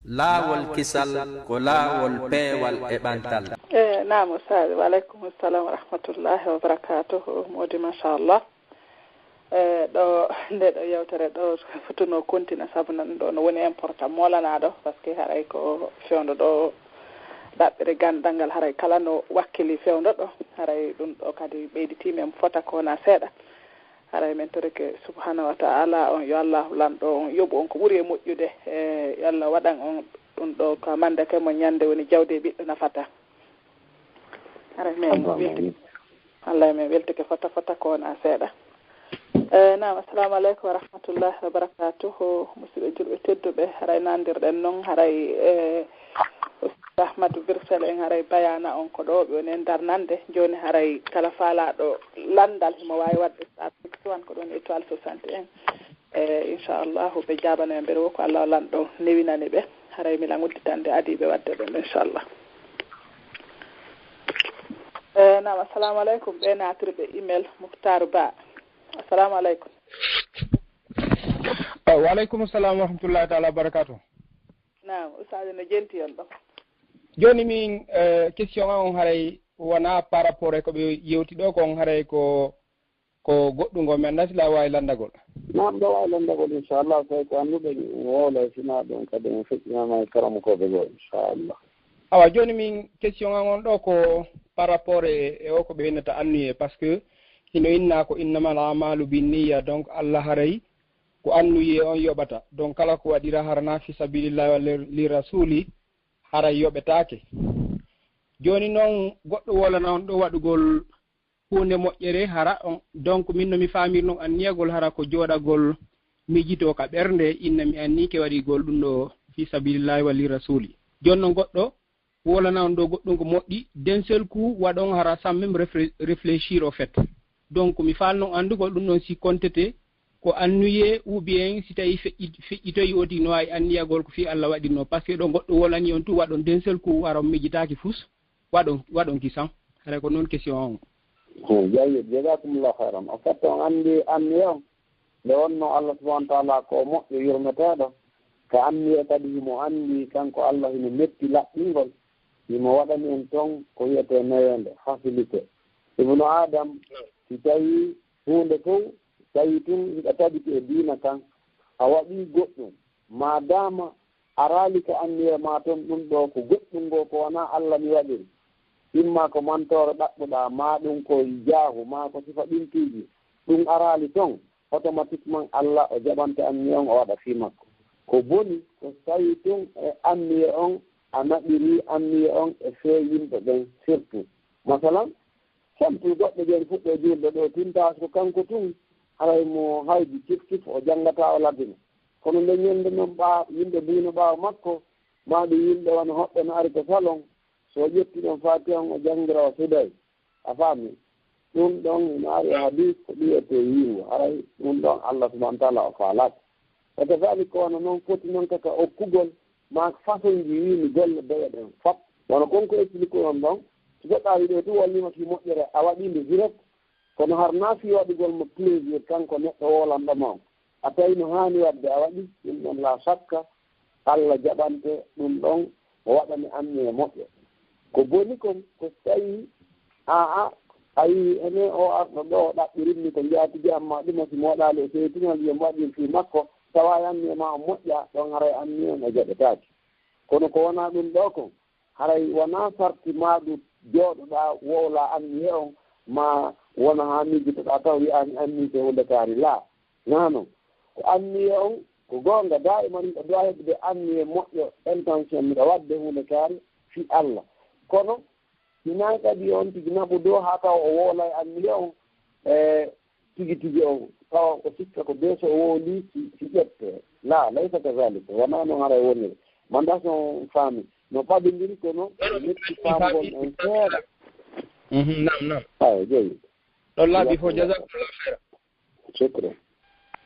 laawol kisal ko laawol peewal e ɓantal. Naam ustad, wa aleykum assalam wa rahmatullahi wa barakatuhu. Modi machallah. Ɗo nde ɗo yewtere ɗo fotuno kontina sabu nan ɗo no woni important molanaɗo par ce que haray ko fewndo ɗo ɗaɓɓire gandal haray kala no wakkili fewndo ɗo haray ɗum ɗo kadi ɓeyditimem fota kona seeɗa haray men torike subhanahu wa ta'ala on yo Allah lanɗo on yoɓu on ko ɓuuri e moƴƴude yo Allah waɗan on ɗum ɗo ko mandake mo ñande woni jawde e ɓiɗɗo nafata haray men weltike Allah men weltike fota kona seeɗa. Naam, assalamu aleykum wa rahmatullahi wa barakatuhu. Musidɓe julɓe tedduɓe haray nandirɗen noon haray Ustad Ahmadou Birsel en haray bayana on ko ɗo ɓe woni en darnande joni haray kala faalaɗo landal himo wawi wadde sa 61 ko ɗon étoile 61 inchallahu ɓe jabano e mbere wo ko Allah lanɗo newinani ɓe haray milan udditande adiɓe wadde ɗum inchallah. Naam, assalamu aleykum ɓe natirɓe email Mouhtar Ba. Assalamu aleykum. Wa aleykum assalam wa rahmatullahi taala wa barakatuh. Naam, ustade no jenti on ɗo. Joni min question on haray wona par rapport e ko ɓe yewti ɗo kon haray ko goɗɗungo mi anda sila wawi landagol. Naam, ɗo wawi landagol inchallah tawi ko anduɓe wowla e fina ɗon kadi mi feƴƴinama e karamukoɓe goo inchallah. Awa joni min question on ɗo ko par rapport e o ko ɓe winnata annuye par ce que hino inna ko innamal amalu binniya donc Allah haray ko annuye on yoɓata donc kala ko waɗira harana fi sabilillahi wa li rasuli haray yoɓetake. Joni noon goɗɗo wolana on ɗo waɗugol hunde moƴƴere hara on donc min no mi famir noon anniyagol hara ko joɗagol mijito ka ɓernde inna mi anni ke waɗigol ɗum ɗo fi sabilillahi wa li rasuli. Joni noon goɗɗo wolana on ɗo goɗɗum ko moƴƴi d'un seul coup waɗon hara sans même réfléchir au fait. Donc mi falno andugol ɗum ɗon si kontete ko annuye ou bien si tawi feƴƴitoyi oti no wawi anniyagol ko fi Allah waɗinno par ce que ɗo goɗɗo wolani on tu waɗon d'un seul coup wara mijitaki fus waɗon kisan haray ko noon question on. Jayi jazakumullahu khairan. En fait on andi anniye on nde wonno Allah subhanahu wa ta'ala ko moƴƴo yurmeteɗo ko anniye kadi himo andi kanko Allah himo metti laɓɓingol himo waɗani en toon ko wiyete newende facilité. Ibnu Adam si tawi hunde fof tawi tun hiɗa tabiti e diina kan a waɗi goɗɗum madama a raali ko anniye ma toon ɗum ɗo ko goɗɗum ngo ko wona Allah mi waɗiri imma ko mantore ɗaɓɓuɗa ma ɗum ko jaahu ma ko sifa ɗintuji ɗum a raali toon automatiquement Allah o jaɓante anniye on o waɗa fi makko ko boni ko tawi tun e anniye on a naɓiri anniye on e fee yimɓe ɓen surtout masalan simple goɗɗo ɓen fuɗɗo julɗo ɗo tintas ko kanko tun haray mo haydi kif o janngata o labina kono nde ñande noon yimɓe buuna ɓaawa makko maɗo yimɓe wona hoɓɓe no ari ko salon so ƴetti ɗon fati on o janngira o suday a faami ɗum ɗon no ari hadis ko ɗiyete yiingo haray ɗum ɗon Allah subahana taala o faalata ete faali ko wona noon foti noon kaka okkugol ma façon ji wiimi golle bewe ɗen fop wono konko explique on ɗon so goɗɗo ari ɗo tu wallima fi moƴƴere a waɗinde direct kono har naafi waɗugol mo plaisir kanko neɗɗo wolanɗoma on a tawi no haani wadde a waɗi ɗum ɗon la sakka Allah jaɓante ɗum ɗon o waɗani anni e moƴƴo ko boni kon ko tawi a yi ene o arɗo ɗo o ɗaɓɓirinni ko jaatigi amma ɗuma si moɗali o seytinol wiyo waɗin fi makko tawa anni e ma o moƴƴa ɗon haray anni on e jaɓetaki kono ko wona ɗum ɗo kon haray wona sarti maɗu jooɗoɗa wowla anni he on ma wona ha mijitoɗa taw wiyani anni te hundekaari la nano ko anniye on ko gonga daiman ɗo dowa heɓde anniye moƴƴo intention miɗa wadde hundekaari fi Allah kono hina kadi on tigi naɓu do ha taw o wowla e anniye on tigi on tawa o sikka ko beeso o wowli si ƴette la laysa kadalika wona noon haray wonire manda son faami no ɓaɗodiri kono metti famgol en seeɗa nam ay jeyi ɗon laaɓi fof jasakumullahu haira shukran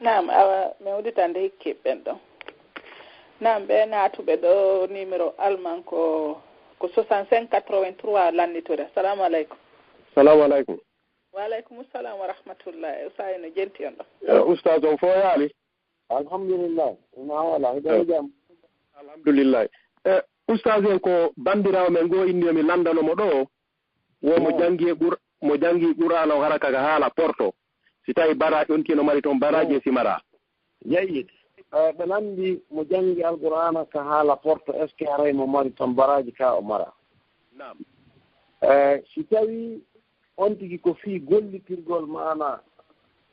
Naam, awa mi uditande hikkiɓɓen ɗon. Naam, ɓe naatuɓe ɗo numéro alman ko 65 83 lannitore. Assalamu aleykum. Salamu aleykum. Wa aleykum salam wa rahmatullahi. Usayi no jenti on ɗo. Oustaz on fo yaali. alhamdulillah ina wala hiɗo jam alhamdulillah. Ustaz en ko bandirawo men go indi mi landano mo do wo mo jangi qur'ana o haraka ga hala porto si tawi bara on kino mari ton baraje simara jayyid be nandi mo jangi alqur'ana ka hala porto est ce aray mo mari ton baraji ka o mara nam si tawi on tigi ko fi gollitirgol maana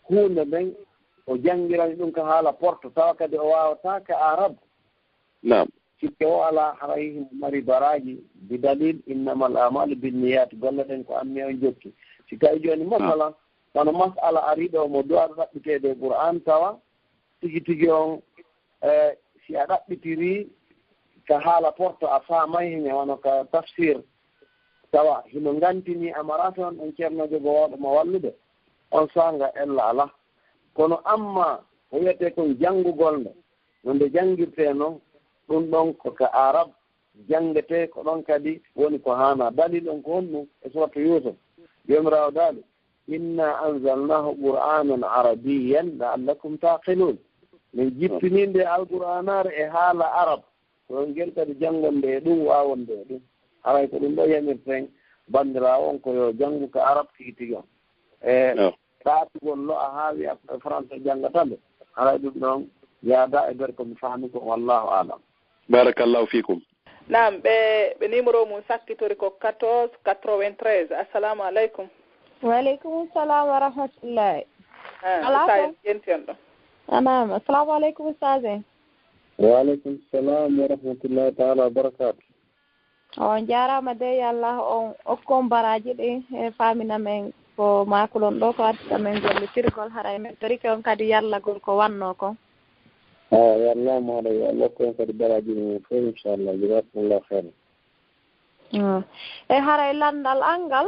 hunde men o jangiran ɗum ka haala porto tawa kadi o wawata ka arab nam sikke o ala harayhim mari baraji bidalil innama al amalu binniyat golle ɗen ko anni on jokki si tawi joni masala kono masala ariɗo mo duwaɗo ɗaɓɓitede qur'an tawa tigi tigi on si a ɗaɓɓitiri ka haala porto a faamay hene wono ka tafsir tawa hino ngantini amara toon on ceernojo gowoɗo mo wallude on sanga ella ala kono amma o wiyete kon janngugol nde nonde janngirte noon ɗum ɗon ko ka arab janngete ko ɗon kadi woni ko haana dalil on ko honɗum e sorto yusuf jomirawo daali inna anzalnahu qur'anan arabiyan la'allakum taqilun min jippininde alqur'anare e haala arab ko ngel kadi janngonde e ɗum wawonde e ɗum haray ko ɗum ɗo yamirten bandirawo on ko yo janngu ka arab tigi tigi on ɗaatugol lo a haawi français janngatande haray ɗum ɗon yaada e nder komi faami ko wallahu alam barakallahu fikum nam ɓe numéro mum sakkitori ko 14 93 assalamu aleykum waaleykum salam wa rahmatullahi ala yenti on ɗo anam assalamu aleykum ustad en waaleykum salam wa rahmatullahi taala wa barakatu on jarama de Allah on okkon baraji ɗi e famina men ko makulon ɗo ko artita men gollitirgol haray men torike on kadi yallagol ko wanno kon yalla maɗa yo lokko kadi baraji mum fof inchallah jazakumllahu khairan e haray landal angal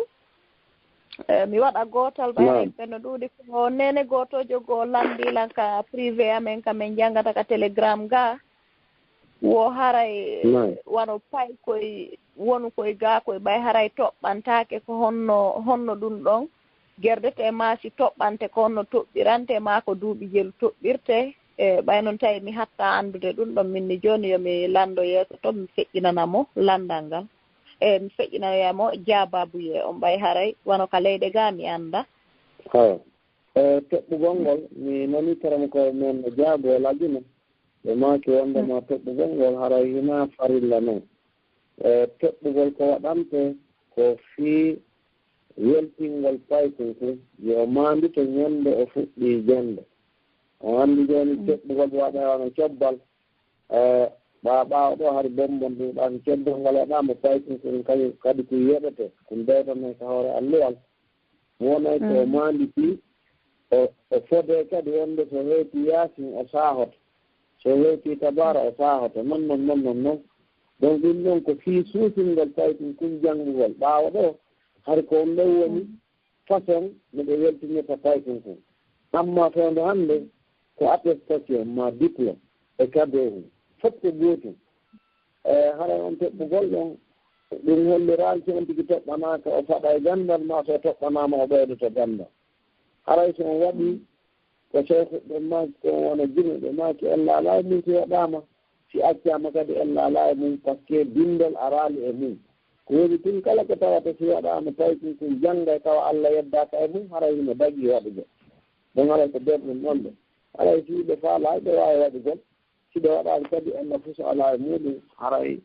mi waɗa gotal ɓayre ɓeno ɗuuɗi ko nene gotojo goo landilan ka privé amen kamen janggata ka télégramme ga wo haray wano pay koye wonu koye ga koye ɓay haray toɓɓantake ko honno ɗum ɗon gerdete maasi toɓɓante ko honno toɓɓirante ma ko duuɓi jelu toɓɓirte e ɓay noon tawi mi hatta andude ɗum ɗon minni joni yomi lando yeeso to mi feƴƴinanamo landal ngal e mi feƴƴinayamo jababuye on ɓay haray wano ka leyɗe ga mi anda toɓɓugol ngol mi nani karama ko men jaabol aduna ɓe maki wondema toɓɓugol ngol haray hina farilla noon toɓɓugol ko waɗante ko fii weltingol paytinko yo mandito ñande o fuɗɗi jande o anndi jooni toɓɓugol waɗano cobbal ɓaawo ɗo hari bombon ɗuɗano cobbal ngal waɗama paytinko kadi ko yeɗete ko mbewtame ko hoore alluwal wonay ko manditi o fode kadi wonde so heeti yaasin o saahoto so heeti tabara o saahoto non donc ɗum ɗon ko fii suutingol paytin kun janngugol ɓaawo ɗo hari ko on ɗo woni façon no ɓe weltinirta paytin kun amma fewde hannde ko attestation ma diplôme e cadeau fof ko gootum haray on toɓɓugol ɗon ɗum holliraali so on tigi toɓɓanaaka o faɗa e ganndal ma so toɓɓanaama o ɓeydoto ganndal haray so on waɗi ko sehɓe maaki ko wona jimi ɓe maaki ella alaa e mum si waɗaama si accaama kadi ella alaa e mum par ce que bindol araali e mum ko woni tun kala ko tawata si waɗaama tawtin kum jannga tawa Allah yeddaaka e mum haray hino dagii waɗugol ɗon haray ko berɗum ɗon ɗo haray si ɓe faala ɓe waawi waɗugol si ɓe waɗaali kadi ella fof so alaa e muɗum haray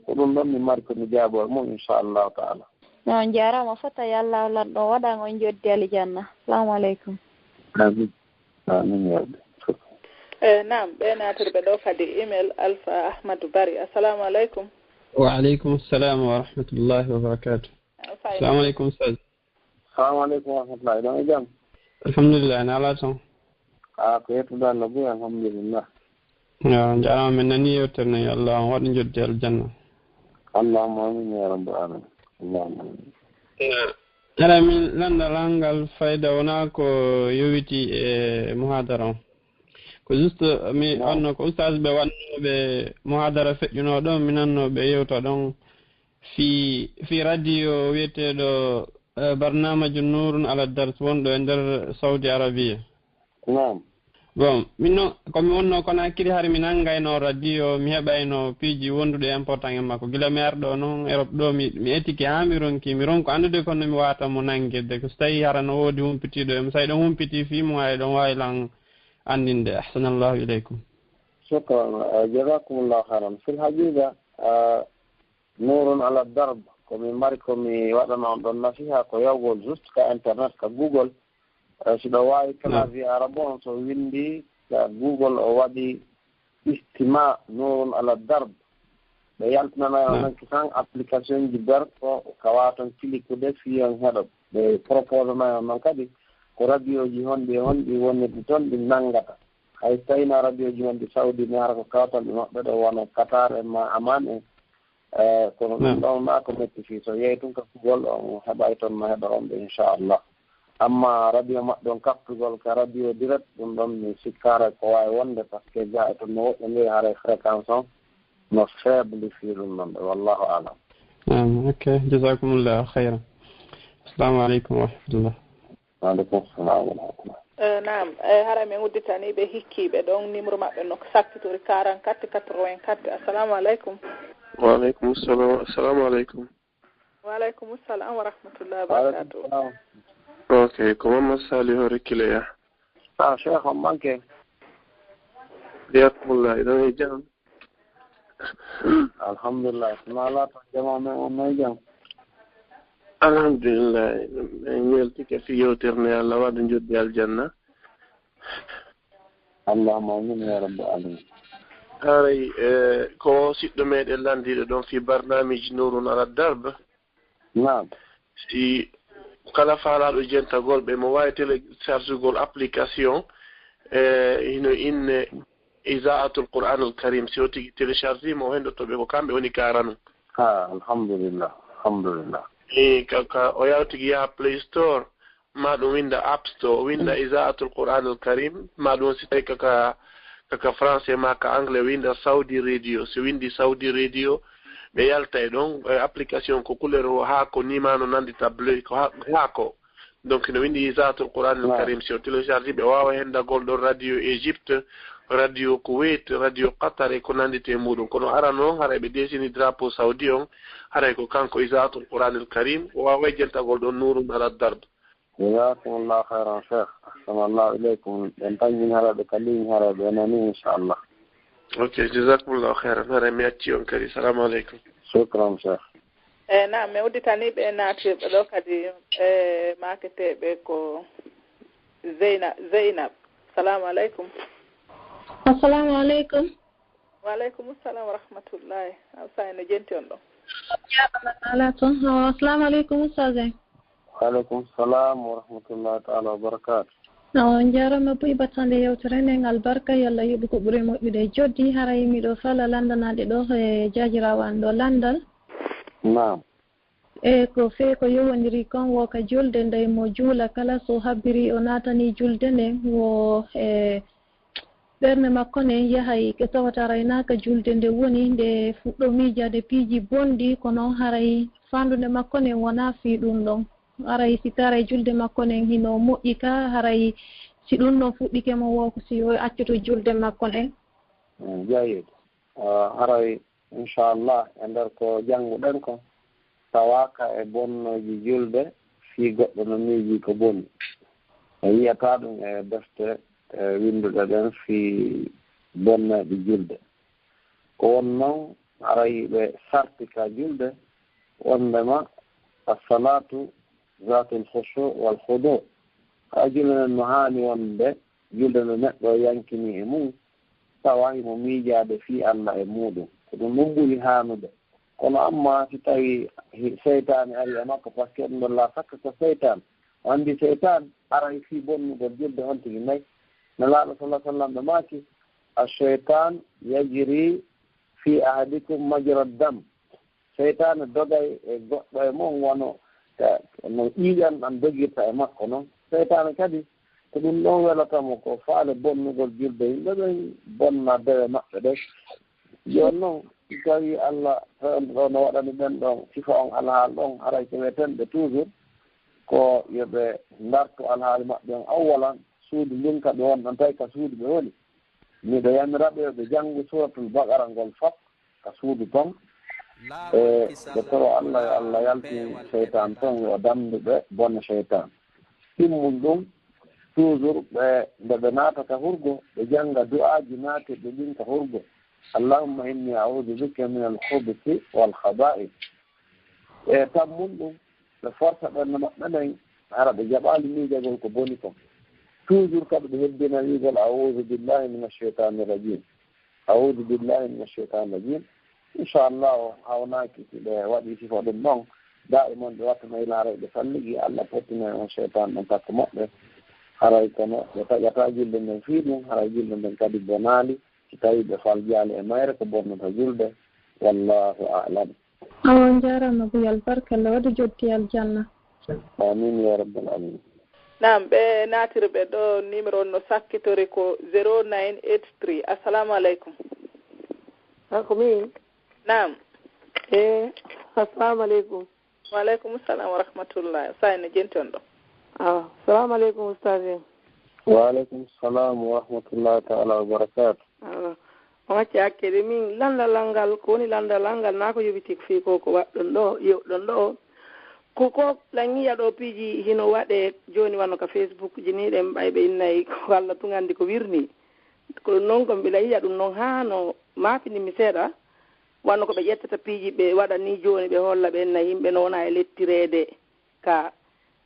ko ɗum ɗon mi mari ko mi jaaboo mum inchallahu taala non jarama fota yallah lan ɗo waɗan on joddi aljanna assalamu aleykum amin amin yawde nam ɓe natirɓe ɗo kadi email alpha ahmadou bari assalamu aleykum wa aleykum salam wa rahmatullahi wa barakatuh assalamu aleykum ustad assalamu aleykum wa rahmatullahi ɗon e jam alhamdulillah ne ala toon ko yettude Allah boy alhamdulillah yo jarama min nani yewtere no yo Allah on waɗa joddi aljanna allahumma amin ya rabbal alamin allahumma amin ara min landal ngal fayda wona ko yowiti e muhadara on ko juste mi anno ko ustad ɓe wannoɓe muhadara feƴƴuno ɗon mi nannoɓe yewta ɗon fi radio wiyeteɗo barnamaju nourun ala dars wonɗo e nder saudi arabia nam bon minno komi wonno kono hakkille har mi nanngayno radio mi heɓayno piiji wonduɗe important e makko gila mi arɗo noon Europe ɗo mi etiki haa mi ronko anndude kono mi wawata mo nanngirde ko so tawi hara no woodi humpitiɗo e mo so tawi ɗon humpiti fii mo wawi ɗon wawi lan anndinde ahsanallahu ileykum shukran jazakumullahu khairan fil haqiqa nurun ala darb komi mari komi waɗana on ɗon nasiha ko yawgol juste ka internet ka google siɗo wawi clavier arabe on so windi ka google o waɗi istima nurun ala darb ɓe yaltinanayo nanki tan application ji berto kawa ton kilikude fiyon heɗo ɓe propose nayo noon kadi ko radio ji honɗi wonirɗi toon ɗi nanngata hay tawino radio ji wonɗi saudi mi hara ko kawtal ɓe maɓɓe ɗo wona qatar e ma aman en kono ɗum ɗon ma ko metti fii so yeeyi tun ka kugol on heɓay toon ma heɗa on ɓe inchallah amma radio maɓɓe on kaftugol ka radio direct ɗum ɗon mi sikkare ko wawi wonde par ce que jaa to no woɗɗoniri haara fréquence on no faible fii ɗum ɗon ɗo wallahu alam ok jasakumullahu khayran assalamu aleykum wa rahmatullah waaleykum salam wa rahmatullah naam hara min udditani ɓe hikkiɓe ɗon numéro maɓɓe no sakkitori 44 84 assalamu aleykum waaleykum salam assalamu aleykum waaleykum salam wa rahmatullah wa barakatuh ok ko Mamadou Salihu Rekkileya cheikh on manque yakumullah iɗon e jam alhamdulillah sono ala to jama men on may jam alhamdulillah en weltike fi yewtere Allah waɗa joddi aljanna allahumma amin ya rabbi alamin haray ko siɗɗo meɗen landiɗo ɗon fi barnamiji nurun ala darbe naam si kala faalaɗo jentagol ɓe mo wawi téléchargegol application hino inne isa'atul qur'an al karim si o tigi télécharge mo hendotoɓe ko kamɓe woni karanu alhamdulillah kaka o yawtigi yaha play store ma ɗum winda app store winda isa'atul qur'an al karim ma ɗum si tawi kaka français ma ka anglais winda saudi radio si windi saudi radio ɓe yalta e ɗon application ko couleur o haa ko nimano nandita bleu ko haa ko donc no windi isatul qouran al karim si o télécharge ɓe wawa hendagol ɗon radio égypte radio kuwait radio qatar e ko nandite e muɗum kono ara noon haray ɓe desini drapeau saudi on haray ko kanko isatul qouran al karim o wawa jentagol ɗon nurun ala darbe jazakumullahu khairan cheikh ahsanallahu ileykum en tañmin haraɓe kallimin haraɓe enani inchallah ok jazakumullahu khairan haray mi acci on kadi salamu aleykum shukran cheikh naam mi udditaniɓe naatiɓe ɗo kadi maketeɓe ko zeynab salamu aleykum assalamu aleykum waaleykum salam wa rahmatullahi sa ene jenti on ɗon ala toon assalamu aleykum ustage waaleykum salam wa rahmatullahi taala wa barakatu on jarama bo ibatande yewtere nden albarka yalla yoɓi ko ɓuuri moƴƴude joddi haray miɗo fala landanaɗe ɗo e jajirawan ɗo landal naam ko fee ko yowodiri kon wo ka julde nde mo juula kala so habbiri o natani julde nde wo ɓernde makko ne yahay ke tawata raynaka julde nde woni nde fuɗɗo miijade piiji bonɗi kono haray fandude makko ne wona fi ɗum ɗon haray si taray julde makko nen hino moƴƴi ka haray si ɗum ɗon fuɗɗike mo wo si o accoto julde makko nen jayid haray inchallah e nder ko jannguɗen ko tawaka e bonnoji julde fi goɗɗo no miiji ko bonni e yiyata ɗum e defte winduɗe ɗen fi bonneɗe julde ko won noon haray ɓe sarti ka julde wondema assalatu zatul khushu wal khudu ka julde no haani wonde julde no neɗɗo yankini e mum tawa himo miijade fi Allah e muɗum ko ɗum ɗum ɓuri haanude kono amma si tawi seytane ari e makko par ce que ɗum ɗon la sakka ko seytane o anndi seytane aray fi bonnugol julde on tigi nayi nelaaɗo sallah sallam ɓe maaki acheytan yajiri fi ahadikum majra dam seytane dogay e goɗɗo e mon wono no ƴiiƴan ɗan dogirta e makko noon seytane kadi ko ɗum ɗon welatamo ko faale bonnugol julde yimɓe ɓen bonna dewe maɓɓe ɗe joni noon tawi Allah ɗo no waɗani ɓen ɗon sifa on alhaal ɗon haray ko wiyeten ɓe toujours ko yoɓe dartu alhaali maɓɓe on awwalan suudu ndin ka ɓe wonɗon tawi ka suudu ɓe woni miɗo yamiraɓe ɓe janngu suratul baqara ngol fof ka suudu ton e ɓe toro allah yo allah yalti cheytan ton yo damdu ɓe bonna cheytan timmum ɗum toujours ɓe nde ɓe naatata hurgo ɓe jannga du'aji naatirɗe ɗin ka hurgo allahumma inni audu bika min alhubusi walhaba'is e tammum ɗum ɓe forsa ɓernde maɓɓe nen ara ɓe jaɓaali miijagol ko boni kon toujours kadi ɓe heddina wiigol audu billahi min alcheitani rajim audu billahi min alcheitani rajim inchallah o hawnaaki si ɓe waɗi sifo ɗum ɗon daimon ɓe wattano ilaare ɓe falligi allah pottina on cheitan ɗon takko moɓɓe haray kono ɓe taƴata julde nden fii ɗum haray julde nden kadi bonaali si tawi ɓe fal jaali e mayre ko bonnata julde wallahu alam on jarama buyal barkalla waɗa jotti aljanna amin ya rabbal alamin nam ɓe naatirɓe ɗo numéro no sakkitori ko 0983 assalamu aleykum ako min nam assalamu aleykum waaleykum salam wa rahmatullah sayno jenti on ɗo assalamu aleykum ustade waaleykum salam wa rahmatullahi taala wa barakatu o wacci hakkede min landalal ngal ko woni landalal ngal naa ko yoɓitik fii ko waɗɗon ɗo yewɗon ɗo koko langiya ɗo piiji hino waɗe joni wano ka facebook ji ni ɗen ɓayɓe innayi ko allah tugandi ko wirni ko noon ko mbiɗa yiya ɗum noon haa no maafinimi seeɗa wanno ko ɓe ƴettata piiji ɓe waɗa ni joni ɓe holla ɓe enna yimɓe no wona e lettirede ka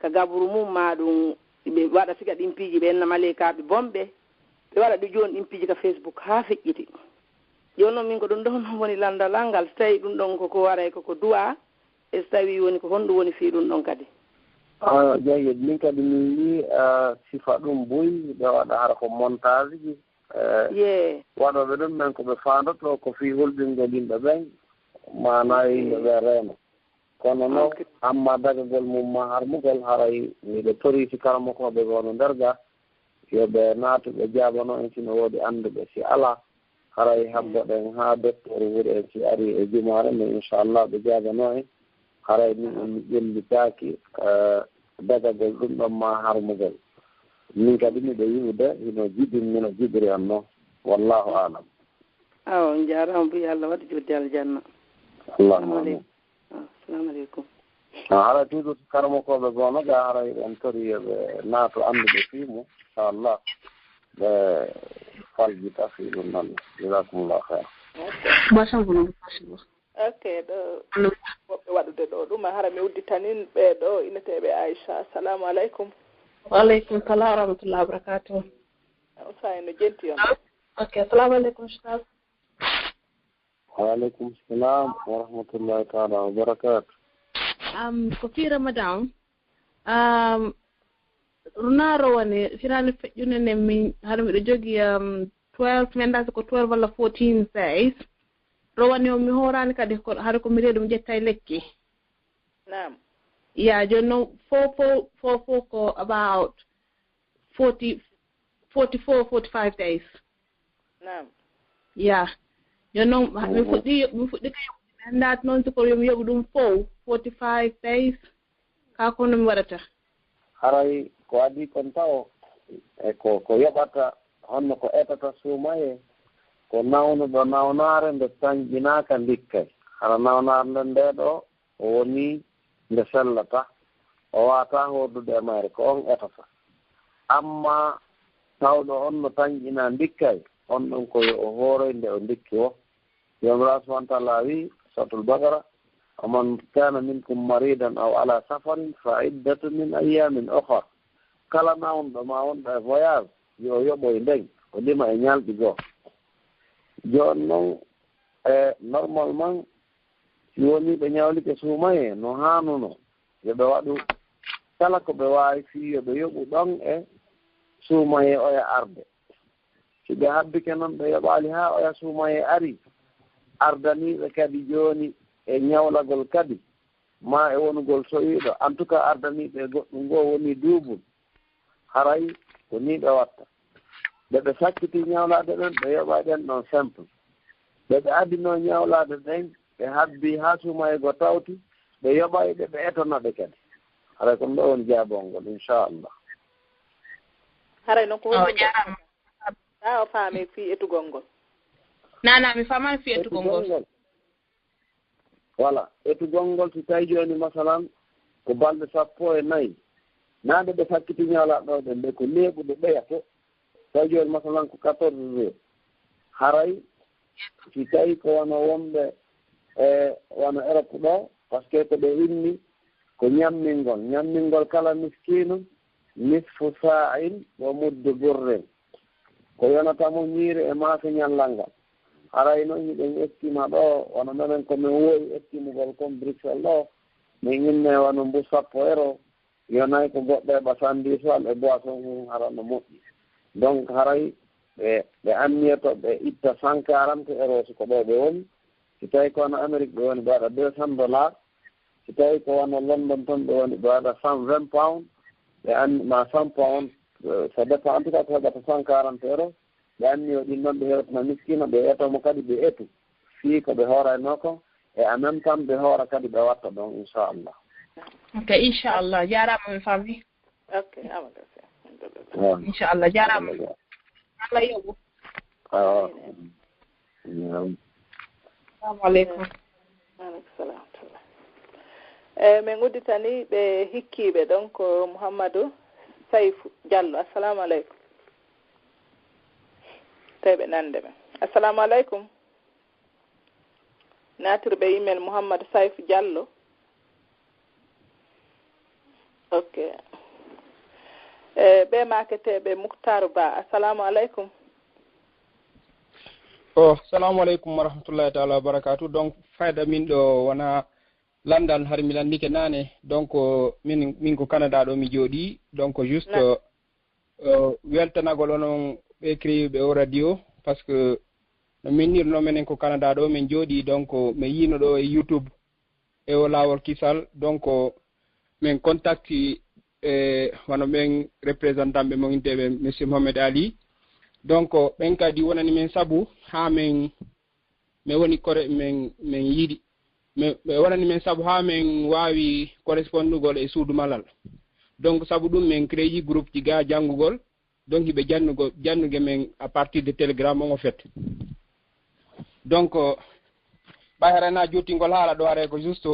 gabru mum ma ɗum ɓe waɗa siga ɗin piiji ɓe enna malikaɓe bomɓe ɓe waɗa ɗum joni ɗin piiji ka facebook haa feƴƴiti joni noon min ko ɗum ɗon noon woni landalal ngal so tawi ɗum ɗon koko waray koko duwa e so tawi woni ko honɗum woni fii ɗum ɗon kadi jeyi min kadi min wi sifa ɗum boyi ɓe waɗa hara ko montage ji waɗoɓe ɗum men ko ɓe fandoto ko fii holɗingol yimɓe ɓen mana yimɓe ɓe reeno kono noon amma dagagol mum ma harmugol haray miɗo toriti karamokoɓe gono nder ga yoɓe naatuɓe jaabano en sino woodi annduɓe si ala haray habboɗen haa docteur wuri en si ari e jumare mais inchallah ɓe jaabano en haray min en mi ƴellitaaki dagagol ɗum ɗon ma harmugol min kadi miɗo yiwde hino jiɗin mino jiɗiri on noon wallahu alam aw jarama mbuyi allah waɗa joddi aljanna allahuma amin assalamu aleykum haray toujours karamokoɓe goono ga haray en tori yoɓe naato annduɓe fiimu inchallah ɓe faljita fii ɗum noon jasakumullahu heir ok ɗo woɓɓe waɗude ɗo ɗum hara mi udditanin ɓe ɗo inneteɓe aicha assalamu aleykum waaleykum salam wa rahmatullahi wa barakatuh usay no jenti on ok assalamu aleykum ustad waaleykum salam wa rahmatullahi taala wa barakatuh ko fii ramadan runaro woni firani feƴƴune nen min haɗa miɗo jogii 12 mi annda ko 12 walla 14 days rowani o mi horani kadi haɗa ko mi reeɗo mi ƴetta e lekki nam joni noon fof ko about 44 45 days nam joni noon mi fuɗɗi ka yoɓude mi anndata noon siko yomi yoɓu ɗum fof 45 days ka kono mi waɗata haray ko adi kon taw e ko yoɓata honno ko etata suumaye ko nawnuɗo nawnaare nde tañƴinaaka ndikkay hara nawnaare nde nde ɗo o woni nde sellata o waata hoodude e mayre ko on etata amma tawɗo on no tañƴina ndikkay on ɗon koyo o hooroynde o ndikki o yomra subahana taala wi sotul bagara oman kana minkum maridan aw ala safarin fa iddatu min ayamin okhar kala nawnɗo ma wonɗo e voyage yo yoɓoye ndeng o lima e ñalɗi goo jooni noon e normalement si woni ɓe ñawlike suumaye no haanuno yoɓe waɗu kala ko ɓe waawi fii yoɓe yoɓu ɗon e suumaye oya arde si ɓe habbike noon ɓe yoɓaali haa oya suumaye ari ardaniiɓe kadi jooni e ñawlagol kadi ma e wonugol sowiiɗo en tout cas ardaniiɓe e goɗɗum ngoo woni duubul haray ko ni ɓe watta ɓe ɓe sakkitii ñawlaade ɗen ɓe yoɓaa ɗen ɗon simple ɓe ɓe addinoo ñawlaade ɗen ɓe habbii haa suumaye go tawti ɓe yoɓay ɓe ɓe etana ɓe kadi haray ko ɗo woni jaabongol inchallah haray noon ko jarama o faami fi etugol ngol nana mi famani fi etugol ngol voilà etugol ngol so tawi joni masalan ko balɗe 14 naade ɓe sakkiti ñalaɗo ɗe nde ko leeɓude ɓeya to tawi joni masalan ko 14 jours haray si tawi ko wono wonɓe wono Europe ɗo par ce que ko ɓe inni ko ñammingol kala miskinu nisfu sa'in wa muddu burrin ko yonatamo ñiiri e maafe ñallal ngal haray noon hiɗen estima ɗo wono menen komin wowi estimugol comme Bruxelles ɗo min inne wono mbu 10 € yonayi ko goɗɗo e ɓasandi soal e boisson mum harano moƴƴi donc haray ɓe anniyeto ɓe itta 140 € siko ɗo ɓe woni si tawi ko wono Amérique ɓe woni ɓe waɗa $200 si tawi ko wono London toon ɓe woni ɓe waɗa 120 pounds ɓe anni ma 100 pounds ça dépend en tout cas ko heɓata 140 € ɓe anni o ɗin noon ɓe hewtana miskino ɓe etomo kadi ɓe etu fii ko ɓe hoorayno ko e en même temps ɓe hoora kadi ɓe watta ɗon inchallah ok inchallah jarama mi fammi ok inchallah jarama Allah yoɓu assalamu aleykum aleykum salam min udditani ɓe hikkiɓe ɗon ko Mouhamadou Sayfou Diallo assalamu aleykum tawi ɓe nande men assalamu aleykum natirɓe email Mouhamadou Sayfou Diallo ok ɓe maketeɓe Moukhtar Ba assalamu aleykum assalamu aleykum wa rahmatullahi taala wa barakatuh donc fayda min ɗo wona landal har mi landike nane donc min ko Canada ɗo mi jooɗi donc juste weltanagol onon ɓe créiɓe o radio par ce que no min nirno menen ko Canada ɗo min jooɗi donc mi yino ɗo e YouTube e o lawol kisal donc min contacti wano ɓen représentant ɓe moginteɓe monsieur Mohamed Ali donc ɓen kadi wonani min saabu ha min woni kore min yiiɗi ɓe wonani min saabu ha min wawi correspondugol e suudu malal donc saabu ɗum min créji groupe ji ga janngugol donc hiɓe jannugue men à partir de télégramme on o fait donc ɓay harana jottingol haala ɗo haray ko juste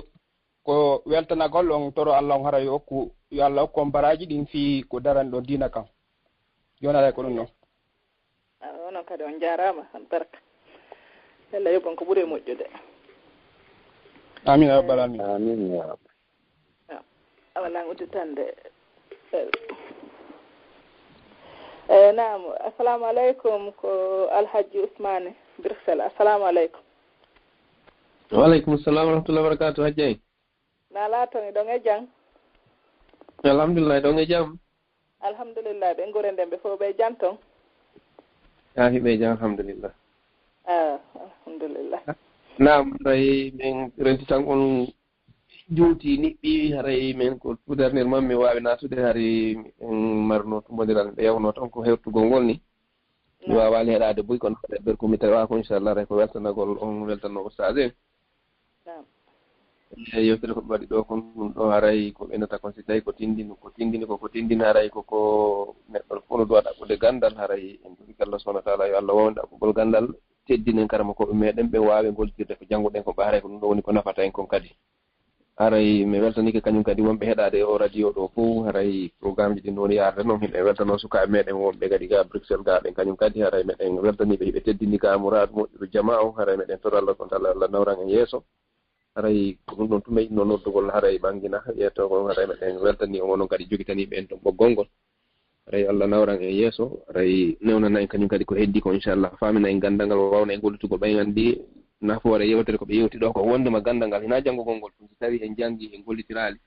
ko weltanagol on toro Allah on hara yo okku yo Allah okku on baraji ɗin fi ko darani ɗo dina kam joni aray ko ɗum noon onon kadi on jarama tan barka Allah yoɓon ko ɓuuri moƴƴude amin ya rabbal alamin amin ya rabbi awalan udditande naam assalamu aleykum ko Alhaji Ousmane Bruxelles assalamu aleykum waaleykum salam wa rahmatullahi wa barakatuh hajjay na laatoni ɗon e jam alhamdulillah ɗon e jam alhamdulillah ɓe ngorenden ɓe fof ɓe jam ton hiɓe jam alhamdulillah alhamdulillah naam tawi min renti tan on juuti niɓɓi haray min ko pudernir man mi wawi natude hari marno tumodiral ɓe yawno tan ko hewtugol ngol ni mi wawali heɗade boy kono ɓer komi tawa ko inchallah ray ko weltanagol on weltanno ustage yewtere ko ɓe waɗi ɗo kon ɗum ɗo haray ko ɓenata kon si tawi ko tindini haray koko neɗɗo fof no duwa ɗaɓɓude gandal haray en jogi Allah subahana wa taala yo Allah wawde ɗaɓɓugol gandal teddinen karama koɓe meɗen ɓe wawi gollitirde ko janngoɗen ko ɓe haray ko ɗum ɗo woni ko nafata en kon kadi haray mi weltanike kañum kadi wonɓe heɗade o radio ɗo fof haray programme ji ɗi noon yarde noon himɓe weltano sukaɓe meɗen wonɓe kadi ga Bruxelles gaɓen kañum kadi haray meɗen weltaniɓe hiɓe teddini ka mourade moƴƴuɗo jama o haray meɗen toɗo Allah subahana wa taala Allah nawran en yeeso haray ko ɗum ɗon tuma yiɗno noddugol haray ɓangina yeeto ko haray meɗen weltani on onon kadi jogitaniɓe en ton ɓoggol ngol haray Allah nawran en yeeso haray newnana en kañum kadi ko heddi ko inchallah famina en gandal ngal wawna en gollitugol ɓay andi nafoore yewtere ko ɓe yewti ɗo ko wondema gandal ngal hina janngugol ngol so tawi en janngi en gollitirali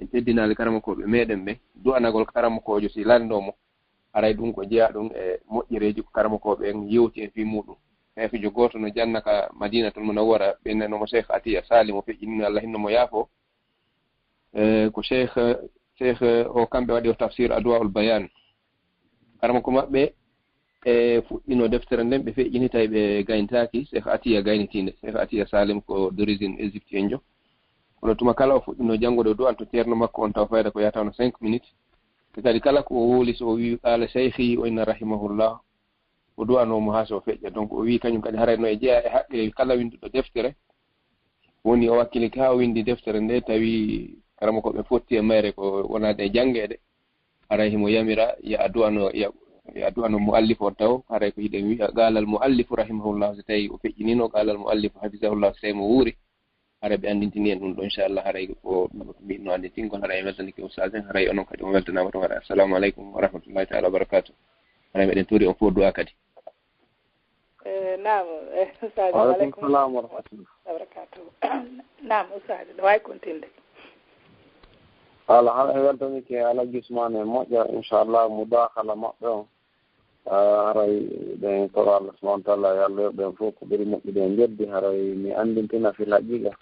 en teddinali karamakoɓe meɗen ɓe du'anagol karamakojo si landomo haray ɗum ko jeeya ɗum e moƴƴereji ko karamakoɓe en yewti en fi muɗum hefijo goto no jannaka Madina tol Munawwara ɓennanomo Cheikh Atiya Sali mo feƴƴinino Allah hinnomo yaafo ko cheikh o kamɓe waɗi o tafsir Adwaul Bayan karamako maɓɓe e fuɗɗino deftere nden ɓe feƴƴini tawi ɓe gaynitaki Cheikh Atiya gaynitinde Cheikh Atiya Salim ko d'origine égyptien jo kono tuma kala o fuɗɗino janngude o du'an to ceerno makko on taw fayda ko yatawno 5 minutes kadi kala ko o wooli so o wi qala cheikhi o inna rahimahullah o duwanomo ha so feƴƴa donc o wi kañum kadi harayno e jeeya e haqqe kala winduɗo deftere woni o wakkili ka o windi deftere nde tawi karama ko ɓe fotti e mayre ko wonade e jangede haray himo yamira ya duwano muallif o taw haray ko hiɗen wiya qalal muallifu rahimahullah so tawi o feƴƴinino qalal muallifu hafisahullah so tawi mo wuuri haray ɓe andintini en ɗum ɗo inchallah haray ko mbino anditingol haray weltanike oustaz en haray onon kadi on weltanama to haray assalamu aleykum wa rahmatullahi taala wa barakatuh haray meɗen tuuri on fof du'a kadi naam ustad waaleykum salam wa rahmatullah wabarakatuh naam ustad ɗo wawi continde ala haɗa weltanike alaji usmane moƴƴa inchallah mudahala maɓɓe on haray ɓen toro allah subahana taala yo allah yoɓɓen fof ko ɓuri moƴƴude e jeddi haray mi andintina fil haqiqa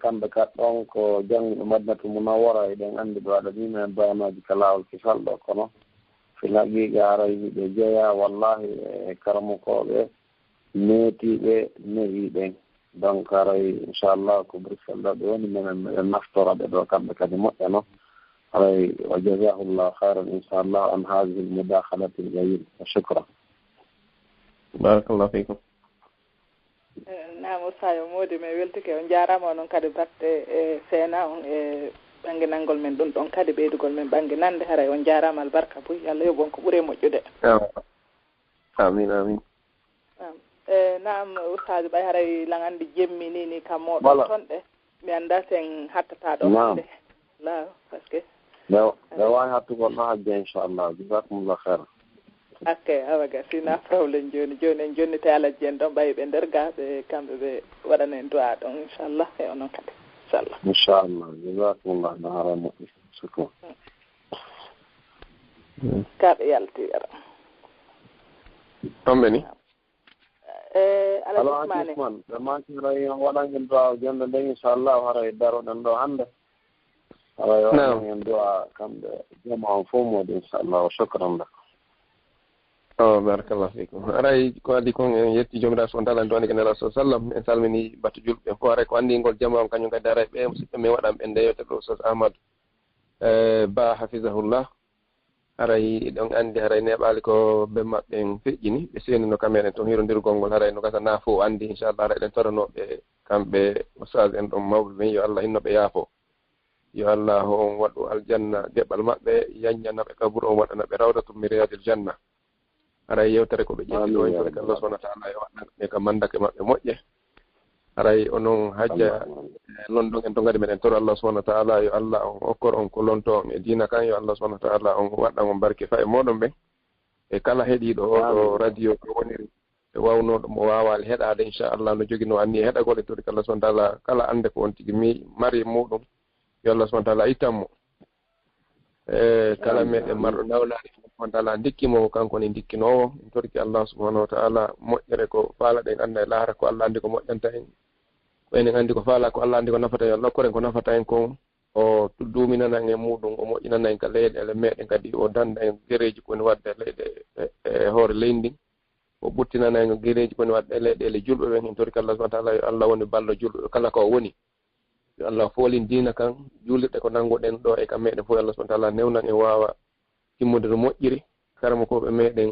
kamɓe kat ɗon ko jannguɓe madinatu munawwara eɗen anndi ɓe waɗa ɗum hen bayanaji ka laawol kifalɗo kono fil haqiqa haray ɓe jeeya wallahi e karamokoɓe meetiɓe nehiɓen donc haray inchallah ko ɓuri felɗoɓe woni minen meɗen naftoraɓe ɗo kamɓe kadi moƴƴa noon haray wa jasahullah hayran inchallah an hadihi l mudahalati l jayid wa shukran barakallahu fikum nam ustayo moodi mi weltike on jarama onon kadi batte e seena on e ɓanginalngol men ɗum ɗon kadi ɓeydugol men ɓanginande haray on jarama albarka boy Allah yoɓon ko ɓuuri moƴƴude amin amin naam ustade ɓay haray langandi jemmini ni kam moɗon toon ɗe mi anda sen hattata ɗo hande la par ce que ɓe wawi hattugol ɗo hajja inchallah jasakumullah hairan ok awaga sina probléme joni en jonnite alaji en ɗon ɓayi ɓe nder ga ɓe kamɓe ɓe waɗana en du'a ɗon inchallah e onon kadi inchallah jasakumullah no hara moƴƴi sukma kaɓe yaltiyara tomɓe ni alaji usmane ɓe makiray waɗangen du'a jonde nde inchallah haray daroɗen ɗo hannde haray waɗangen du'a kamɓe jama on fof modi inchallah wa shukran lak barakallahu fikum aray ko addi kon en yetti jomiraɗo so taala duwani ko nela sa sallam en salmini battu julɓe ɓen fof aray ko anndingol jama on kañum kadi aray ɓe musidɓe min waɗan ɓe ndeyete ɗo sos ahmadou ba hafisahullah haray ɗon anndi haray neɓaali ko ɓe maɓɓe en feƴƴini ɓe seenino kamen en toon hirondirgol ngol haray no gasa naa fof anndi inchallah haray ɗen toranoɓe kamɓe ustad en ɗon mawɓe ɓen yo allah hinno ɓe yaafo yo allah on waɗu aljanna deɓɓal maɓɓe yaññanaɓe kaburu on waɗana ɓe rawdatum mi riyadil janna haray yewtere ko ɓe ƴetti ɗo en ko allah subahana taala yo waɗnaɓe ka mandake maɓɓe moƴƴe haray onon hajja london en to gadi meɗen toro allah subahana taala yo allah on okkor on ko lonto on e diina kan yo allah subahana taala on waɗɗan on barke fa e moɗon ɓen e kala heeɗiɗo oɗo radio ko woniri e wawnoɗo mo wawali heɗade inchallah no joguino anni e heɗagol e tori ko allah subahana taala kala ande ko on tigui mi mari muɗum yo allah subahana taala ittanmo e kala meɗen marɗo nawlani subahana taala dikkimo kanko ni dikkinowo en torki allah subahanahu wa taala moƴƴere ko faala ɗen anda e laara ko allah andi ko moƴƴanta en ko enen andi ko faala ko allah andi ko nafata en allah okkoren ko nafata en kon o duminanan en muɗum o moƴƴinana en ka leyɗele meɗen kadi o danda en guereji koni wadde leyɗe e hoore leydi ndin o ɓuttinana en guereji koni wadde leyɗele julɓe ɓen en torki allah subahana taala yo allah woni ballo julɓe kala ko woni yo allah foolin diina kan julirɗe ko nanguɗen ɗo e kam meɗen fof allah subahana taala newnan en wawa timmude no moƴƴiri karama koɓe meɗen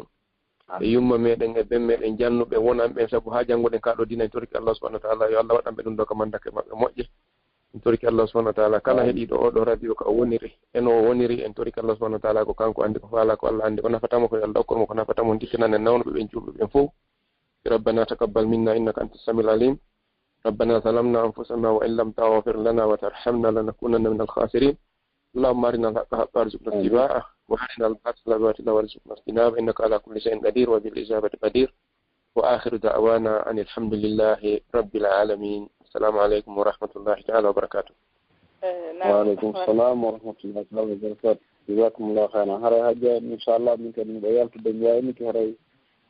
e yumma meɗen e ben meɗen jannuɓe wonanɓe sabu ha jannguɗen kaɗo dina en torki allah subahana taala yo allah waɗanɓe ɗum ɗo ko mandake maɓɓe moƴƴe en torki allah subahana taala kala heeɗiɗo oɗo radio ko o woniri eno o woniri en torki allah subahana taala ko kanko andi ko faala ko allah andi ko nafatamo ko yo allah okkormo ko nafatamo dikkinan en nawnoɓe ɓen julɓe ɓen fof rabbana taqabbal minna innaka anta samiul alim ربنا ظلمنا أنفسنا وإن لم تغفر لنا وترحمنا لنكونن من الخاسرين اللهم أرنا الحق حقا وارزقنا اتباعه وأرنا الباطل باطلا وارزقنا اجتنابه إنك على كل شيء قدير وبالإجابة قدير وآخر دعوانا أن الحمد لله رب العالمين السلام عليكم ورحمة الله تعالى وبركاته. وعليكم السلام ورحمة الله تعالى وبركاته. جزاكم الله خيرا. هراي حاجة إن شاء الله من كان بيال الدنيا إنك هراي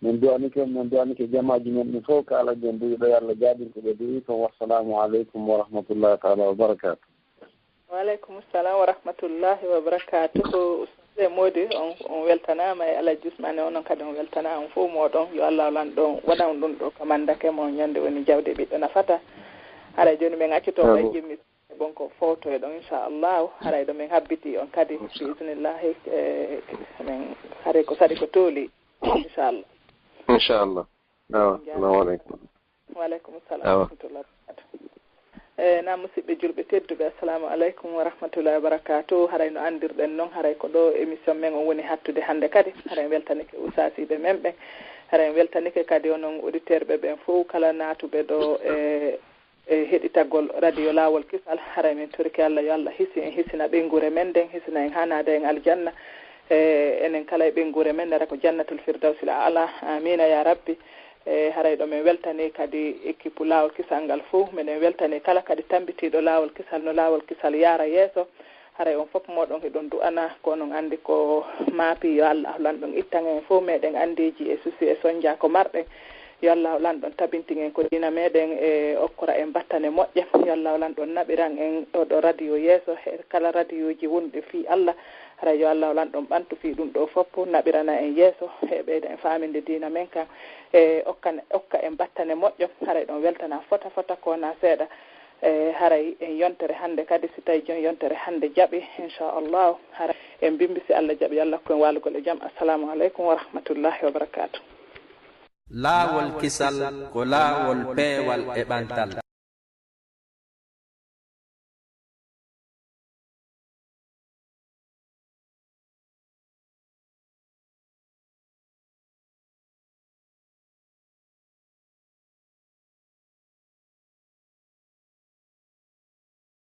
من دعانك جماعة من فوق على جنبي بيال لجادين كبديكم والسلام عليكم ورحمة الله تعالى وبركاته. وعليكم السلام ورحمة الله وبركاته. أستاذ مودي on weltanama e alaji usmane onon kadi on weltana on fof moɗon yo allah lan ɗon waɗan ɗum ɗo kamandake mon ñande woni jawde ɓiɗɗo nafata haɗa joni min accito ɓe jimmi bonko photo e ɗon inchallahu haray ɗo min habbiti on kadi bisimillahi min haray ko sadi ko tooli inchallah assalamu aleykum waaleykum salam wa rahmatullah na musidɓe julɓe tedduɓe assalamu aleykum wa rahmatullahi wa barakatuh haray no andirɗen noon haray ko ɗo émission men o woni hattude hannde kadi haray weltanike usasiɓe men ɓen haray weltanike kadi onon auditeur ɓe ɓen fof kala naatuɓe ɗo e heɗitagol radio laawol kisal haray min toriki Allah yo Allah hisi en hisina ɓengure men nden hisina en hanade en aljanna enen kala e ɓengure men nara ko jannatul firdawsil ala amina ya rabbi haray ɗo min weltani kadi équipe laawol kisal ngal fof minen weltani kala kadi tambitiɗo laawol kisal no laawol kisal yaara yeeso haray on fof moɗon heɗon du'ana ko onon andi ko maapi yo Allah lanɗon ittan en fof meɗen andiji e susi e soñdia ko marɗen yo Allah lanɗon tabintingen ko dina meɗen e okkora en battane moƴƴe yo Allah lanɗon naɓiran en ɗo radio yeeso e kala radio ji wonɗi fi Allah haray yo Allah lanɗon ɓantu fi ɗum ɗo fof naɓirana en yeeso e ɓeyda en faminde dina men kan e okka en battane moƴƴo haray ɗon weltana fota kona seeɗa haray en yontere hannde kadi si tawi jon yontere hannde jaɓi inchallahu haray en bimbisi Allah jaɓi Allah koyen walugol e jaam assalamu aleykum wa rahmatullahi wa barakatuh laawol kisal ko laawol peewal e ɓantal